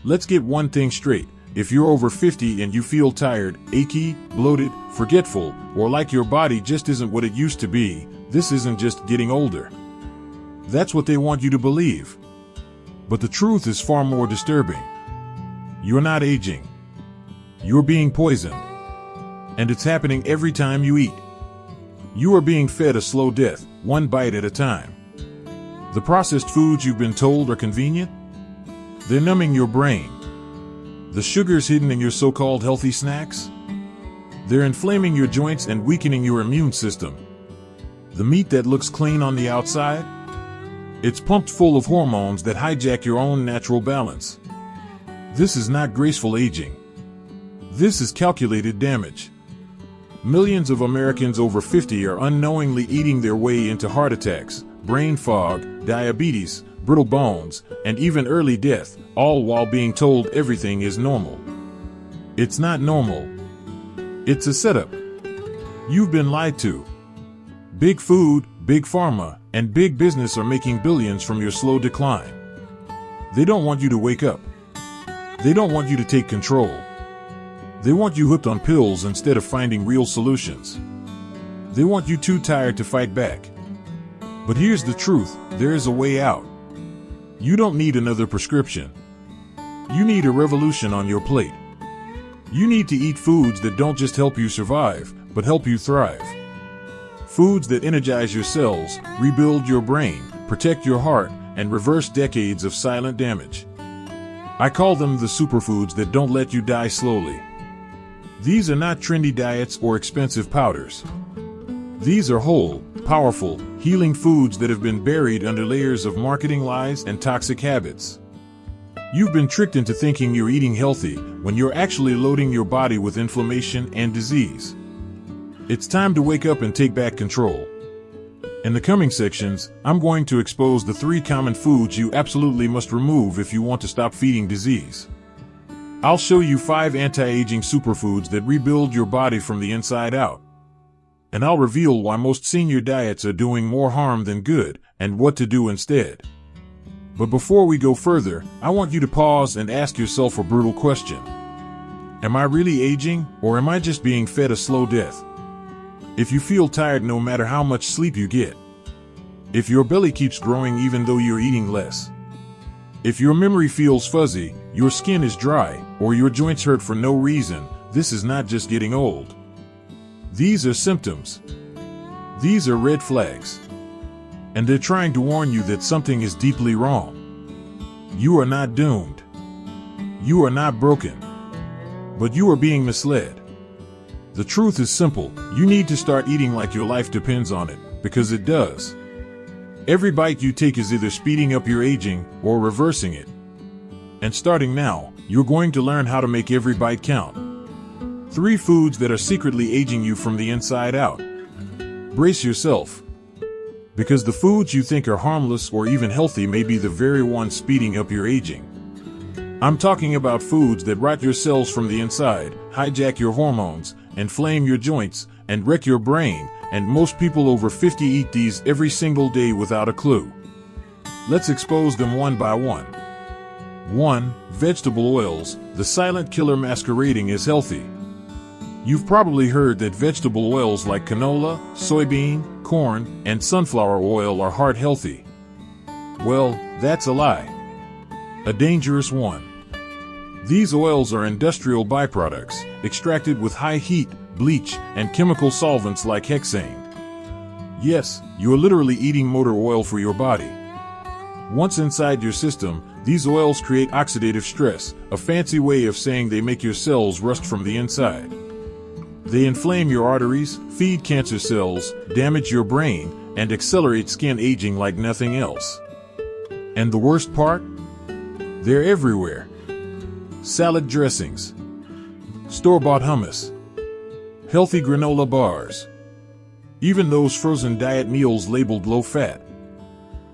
Let's get one thing straight. If you're over 50 and you feel tired, achy, bloated, forgetful, or like your body just isn't what it used to be, this isn't just getting older. That's what they want you to believe. But the truth is far more disturbing. You're not aging. You're being poisoned. And it's happening every time you eat. You are being fed a slow death, one bite at a time. The processed foods you've been told are convenient? They're numbing your brain. The sugars hidden in your so-called healthy snacks? They're inflaming your joints and weakening your immune system. The meat that looks clean on the outside? It's pumped full of hormones that hijack your own natural balance. This is not graceful aging. This is calculated damage. Millions of Americans over 50 are unknowingly eating their way into heart attacks, brain fog, diabetes, brittle bones, and even early death, all while being told everything is normal. It's not normal. It's a setup. You've been lied to. Big food, big pharma, and big business are making billions from your slow decline. They don't want you to wake up. They don't want you to take control. They want you hooked on pills instead of finding real solutions. They want you too tired to fight back. But here's the truth, there is a way out. You don't need another prescription. You need a revolution on your plate. You need to eat foods that don't just help you survive, but help you thrive. Foods that energize your cells, rebuild your brain, protect your heart, and reverse decades of silent damage. I call them the superfoods that don't let you die slowly. These are not trendy diets or expensive powders. These are whole, powerful, healing foods that have been buried under layers of marketing lies and toxic habits. You've been tricked into thinking you're eating healthy when you're actually loading your body with inflammation and disease. It's time to wake up and take back control. In the coming sections, I'm going to expose the 3 common foods you absolutely must remove if you want to stop feeding disease. I'll show you 5 anti-aging superfoods that rebuild your body from the inside out. And I'll reveal why most senior diets are doing more harm than good and what to do instead. But before we go further, I want you to pause and ask yourself a brutal question. Am I really aging, or am I just being fed a slow death? If you feel tired no matter how much sleep you get. If your belly keeps growing even though you're eating less. If your memory feels fuzzy, your skin is dry, or your joints hurt for no reason, this is not just getting old. These are symptoms. These are red flags. And they're trying to warn you that something is deeply wrong. You are not doomed. You are not broken. But you are being misled. The truth is simple. You need to start eating like your life depends on it, because it does. Every bite you take is either speeding up your aging or reversing it. And starting now, you're going to learn how to make every bite count. 3 foods that are secretly aging you from the inside out. Brace yourself. Because the foods you think are harmless or even healthy may be the very ones speeding up your aging. I'm talking about foods that rot your cells from the inside, hijack your hormones, inflame your joints, and wreck your brain, and most people over 50 eat these every single day without a clue. Let's expose them one by one. 1. Vegetable oils, the silent killer masquerading as healthy. You've probably heard that vegetable oils like canola, soybean, corn, and sunflower oil are heart healthy. Well, that's a lie. A dangerous one. These oils are industrial byproducts, extracted with high heat, bleach, and chemical solvents like hexane. Yes, you're literally eating motor oil for your body. Once inside your system, these oils create oxidative stress, a fancy way of saying they make your cells rust from the inside. They inflame your arteries, feed cancer cells, damage your brain, and accelerate skin aging like nothing else. And the worst part? They're everywhere. Salad dressings, store-bought hummus, healthy granola bars, even those frozen diet meals labeled low-fat.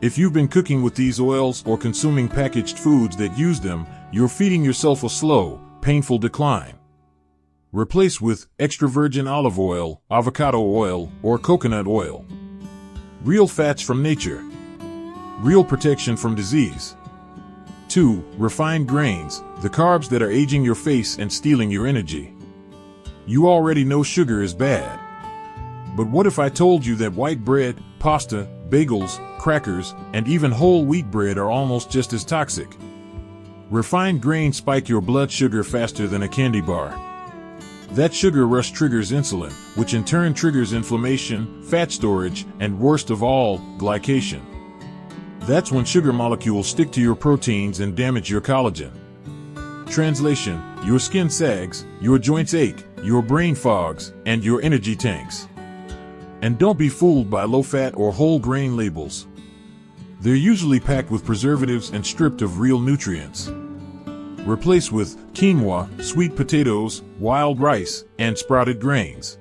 If you've been cooking with these oils or consuming packaged foods that use them, you're feeding yourself a slow, painful decline. Replace with extra virgin olive oil, avocado oil, or coconut oil. Real fats from nature. Real protection from disease. 2. Refined grains, the carbs that are aging your face and stealing your energy. You already know sugar is bad. But what if I told you that white bread, pasta, bagels, crackers, and even whole wheat bread are almost just as toxic? Refined grains spike your blood sugar faster than a candy bar. That sugar rush triggers insulin, which in turn triggers inflammation, fat storage, and worst of all, glycation. That's when sugar molecules stick to your proteins and damage your collagen. Translation: your skin sags, your joints ache, your brain fogs, and your energy tanks. And don't be fooled by low-fat or whole grain labels. They're usually packed with preservatives and stripped of real nutrients. Replace with quinoa, sweet potatoes, wild rice, and sprouted grains.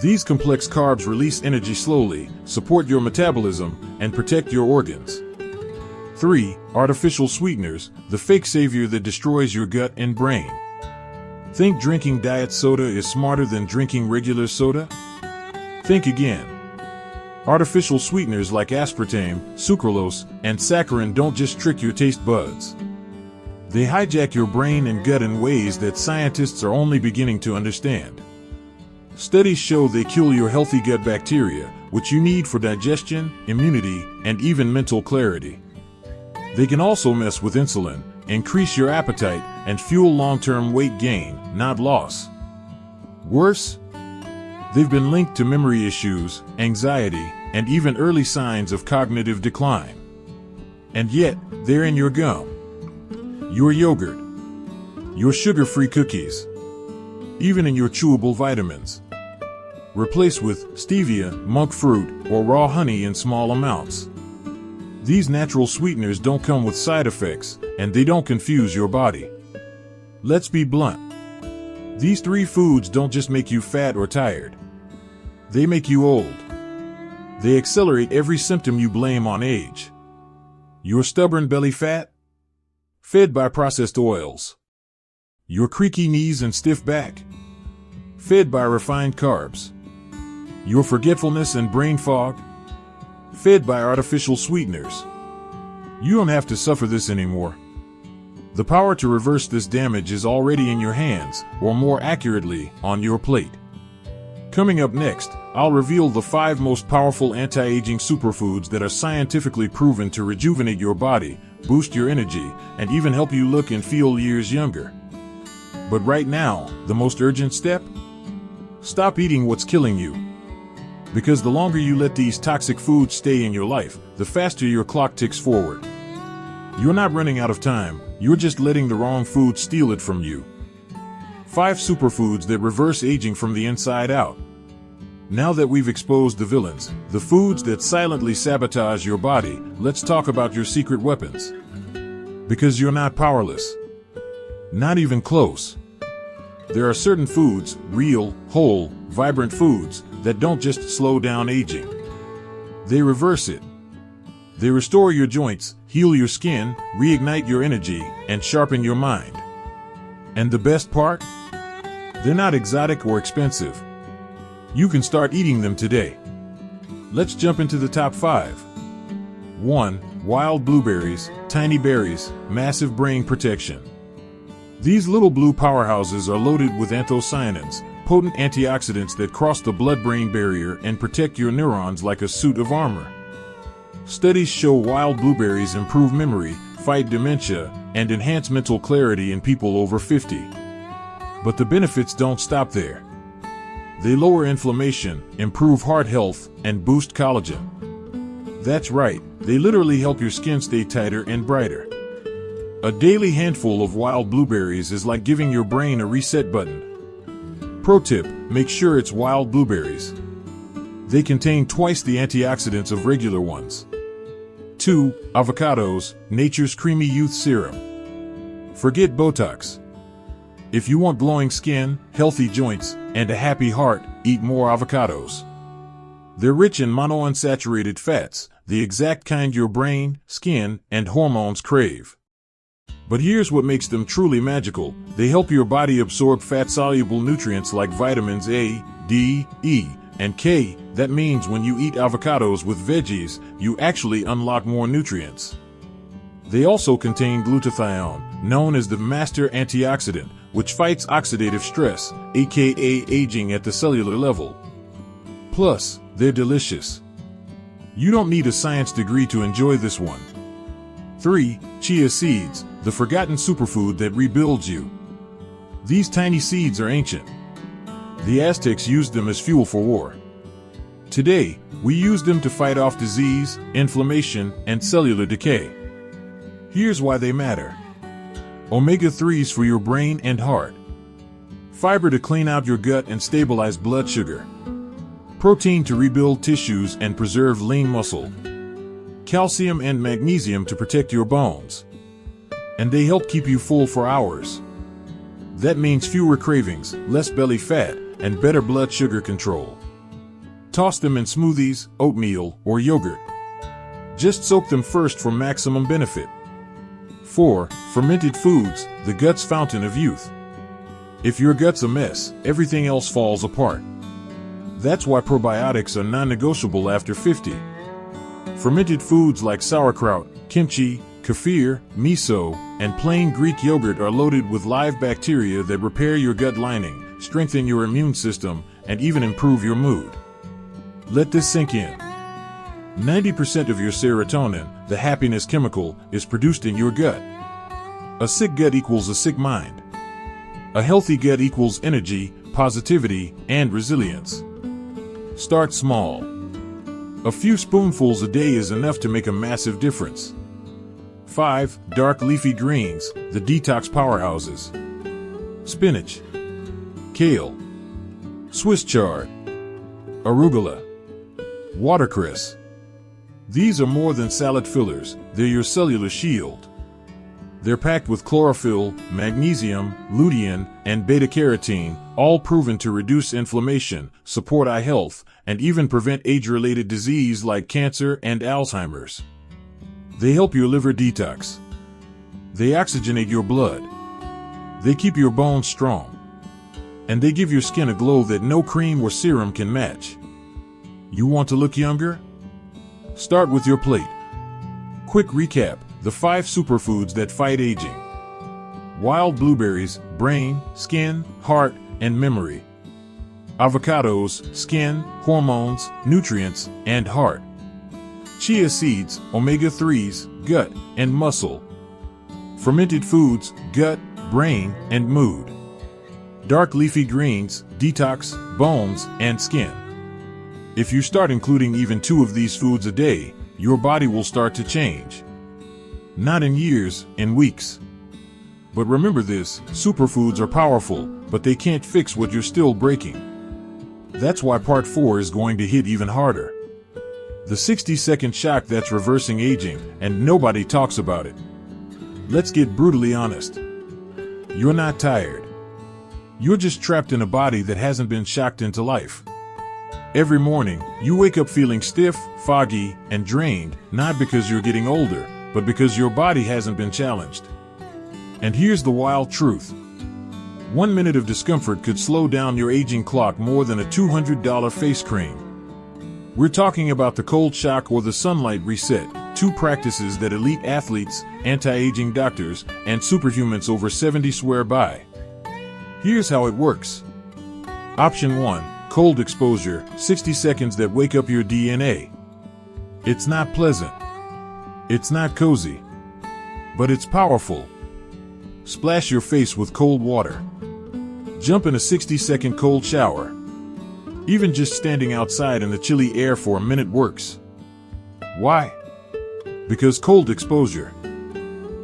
These complex carbs release energy slowly, support your metabolism, and protect your organs. 3. Artificial sweeteners, the fake savior that destroys your gut and brain. Think drinking diet soda is smarter than drinking regular soda? Think again. Artificial sweeteners like aspartame, sucralose, and saccharin don't just trick your taste buds. They hijack your brain and gut in ways that scientists are only beginning to understand. Studies show they kill your healthy gut bacteria, which you need for digestion, immunity, and even mental clarity. They can also mess with insulin, increase your appetite, and fuel long-term weight gain, not loss. Worse, they've been linked to memory issues, anxiety, and even early signs of cognitive decline. And yet, they're in your gum, your yogurt, your sugar-free cookies, even in your chewable vitamins. Replace with stevia, monk fruit, or raw honey in small amounts. These natural sweeteners don't come with side effects, and they don't confuse your body. Let's be blunt. These 3 foods don't just make you fat or tired. They make you old. They accelerate every symptom you blame on age. Your stubborn belly fat? Fed by processed oils. Your creaky knees and stiff back? Fed by refined carbs. Your forgetfulness and brain fog? Fed by artificial sweeteners. You don't have to suffer this anymore. The power to reverse this damage is already in your hands, or more accurately, on your plate. Coming up next, I'll reveal the 5 most powerful anti-aging superfoods that are scientifically proven to rejuvenate your body, boost your energy, and even help you look and feel years younger. But right now, the most urgent step? Stop eating what's killing you. Because the longer you let these toxic foods stay in your life, the faster your clock ticks forward. You're not running out of time, you're just letting the wrong food steal it from you. 5 superfoods that reverse aging from the inside out. Now that we've exposed the villains, the foods that silently sabotage your body, let's talk about your secret weapons. Because you're not powerless. Not even close. There are certain foods, real, whole, vibrant foods, that don't just slow down aging. They reverse it. They restore your joints, heal your skin, reignite your energy, and sharpen your mind. And the best part? They're not exotic or expensive. You can start eating them today. Let's jump into the top 5. 1. Wild blueberries, tiny berries, massive brain protection. These little blue powerhouses are loaded with anthocyanins, potent antioxidants that cross the blood-brain barrier and protect your neurons like a suit of armor. Studies show wild blueberries improve memory, fight dementia, and enhance mental clarity in people over 50. But the benefits don't stop there. They lower inflammation, improve heart health, and boost collagen. That's right, they literally help your skin stay tighter and brighter. A daily handful of wild blueberries is like giving your brain a reset button. Pro tip, make sure it's wild blueberries. They contain twice the antioxidants of regular ones. 2. Avocados, nature's creamy youth serum. Forget Botox. If you want glowing skin, healthy joints, and a happy heart, eat more avocados. They're rich in monounsaturated fats, the exact kind your brain, skin, and hormones crave. But here's what makes them truly magical. They help your body absorb fat-soluble nutrients like vitamins A, D, E, and K. That means when you eat avocados with veggies, you actually unlock more nutrients. They also contain glutathione, known as the master antioxidant, which fights oxidative stress, aka aging at the cellular level. Plus, they're delicious. You don't need a science degree to enjoy this one. 3. Chia seeds, the forgotten superfood that rebuilds you. These tiny seeds are ancient. The Aztecs used them as fuel for war. Today, we use them to fight off disease, inflammation, and cellular decay. Here's why they matter. Omega-3s for your brain and heart. Fiber to clean out your gut and stabilize blood sugar. Protein to rebuild tissues and preserve lean muscle. Calcium and magnesium to protect your bones. And they help keep you full for hours. That means fewer cravings, less belly fat, and better blood sugar control. Toss them in smoothies, oatmeal, or yogurt. Just soak them first for maximum benefit. 4. Fermented foods, the gut's fountain of youth. If your gut's a mess, everything else falls apart. That's why probiotics are non-negotiable after 50. Fermented foods like sauerkraut, kimchi, kefir, miso, and plain Greek yogurt are loaded with live bacteria that repair your gut lining, strengthen your immune system, and even improve your mood. Let this sink in. 90% of your serotonin, the happiness chemical, is produced in your gut. A sick gut equals a sick mind. A healthy gut equals energy, positivity, and resilience. Start small. A few spoonfuls a day is enough to make a massive difference. 5. Dark leafy greens, the detox powerhouses. Spinach, kale, Swiss chard, arugula, watercress. These are more than salad fillers, they're your cellular shield. They're packed with chlorophyll, magnesium, lutein, and beta-carotene, all proven to reduce inflammation, support eye health, and even prevent age-related disease like cancer and Alzheimer's. They help your liver detox. They oxygenate your blood. They keep your bones strong. And they give your skin a glow that no cream or serum can match. You want to look younger? Start with your plate. Quick recap: the 5 superfoods that fight aging. Wild blueberries, brain, skin, heart, and memory. Avocados, skin, hormones, nutrients, and heart. Chia seeds, omega-3s, gut, and muscle. Fermented foods, gut, brain, and mood. Dark leafy greens, detox, bones, and skin. If you start including even 2 of these foods a day, your body will start to change. Not in years, in weeks. But remember this, superfoods are powerful, but they can't fix what you're still breaking. That's why part 4 is going to hit even harder. The 60-second shock that's reversing aging, and nobody talks about it. Let's get brutally honest. You're not tired. You're just trapped in a body that hasn't been shocked into life. Every morning, you wake up feeling stiff, foggy, and drained, not because you're getting older, but because your body hasn't been challenged. And here's the wild truth. 1 minute of discomfort could slow down your aging clock more than a $200 face cream. We're talking about the cold shock or the sunlight reset, 2 practices that elite athletes, anti-aging doctors, and superhumans over 70 swear by. Here's how it works. Option 1. Cold exposure, 60 seconds that wake up your DNA. It's not pleasant. It's not cozy. But it's powerful. Splash your face with cold water. Jump in a 60-second cold shower. Even just standing outside in the chilly air for a minute works. Why? Because cold exposure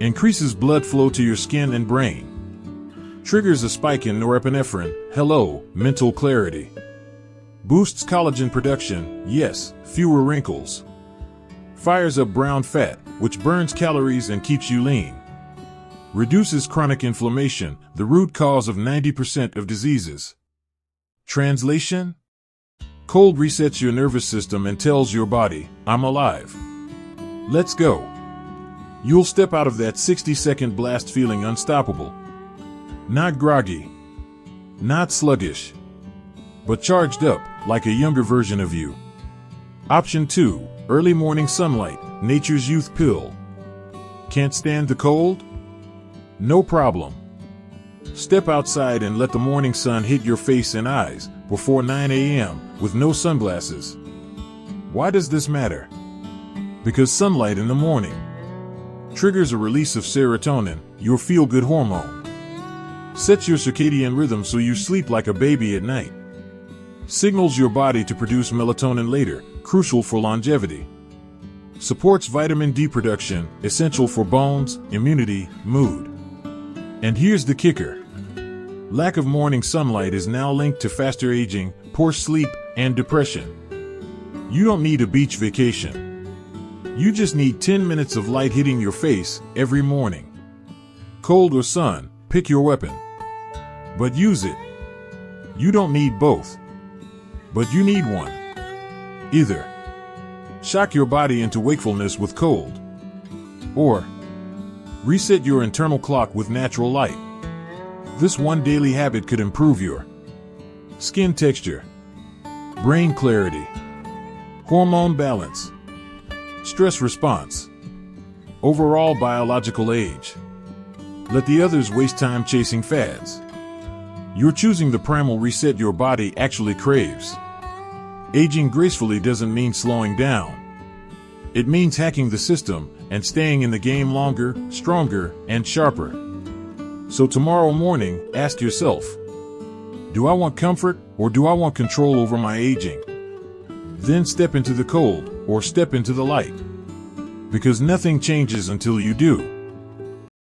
increases blood flow to your skin and brain, triggers a spike in norepinephrine, hello, mental clarity, boosts collagen production, yes, fewer wrinkles, fires up brown fat, which burns calories and keeps you lean, reduces chronic inflammation, the root cause of 90% of diseases. Translation? Cold resets your nervous system and tells your body, I'm alive. Let's go. You'll step out of that 60-second blast feeling unstoppable. Not groggy. Not sluggish. But charged up, like a younger version of you. Option 2. Early morning sunlight, nature's youth pill. Can't stand the cold? No problem. Step outside and let the morning sun hit your face and eyes before 9 a.m. with no sunglasses. Why does this matter? Because sunlight in the morning triggers a release of serotonin, your feel-good hormone. Sets your circadian rhythm so you sleep like a baby at night. Signals your body to produce melatonin later, crucial for longevity. Supports vitamin D production, essential for bones, immunity, mood. And here's the kicker. Lack of morning sunlight is now linked to faster aging, poor sleep, and depression. You don't need a beach vacation. You just need 10 minutes of light hitting your face every morning. Cold or sun, pick your weapon. But use it. You don't need both. But you need one. Either shock your body into wakefulness with cold, or reset your internal clock with natural light. This one daily habit could improve your skin texture, brain clarity, hormone balance, stress response, overall biological age. Let the others waste time chasing fads. You're choosing the primal reset your body actually craves. Aging gracefully doesn't mean slowing down. It means hacking the system and staying in the game longer, stronger, and sharper. So tomorrow morning, ask yourself, do I want comfort or do I want control over my aging? Then step into the cold or step into the light. Because nothing changes until you do.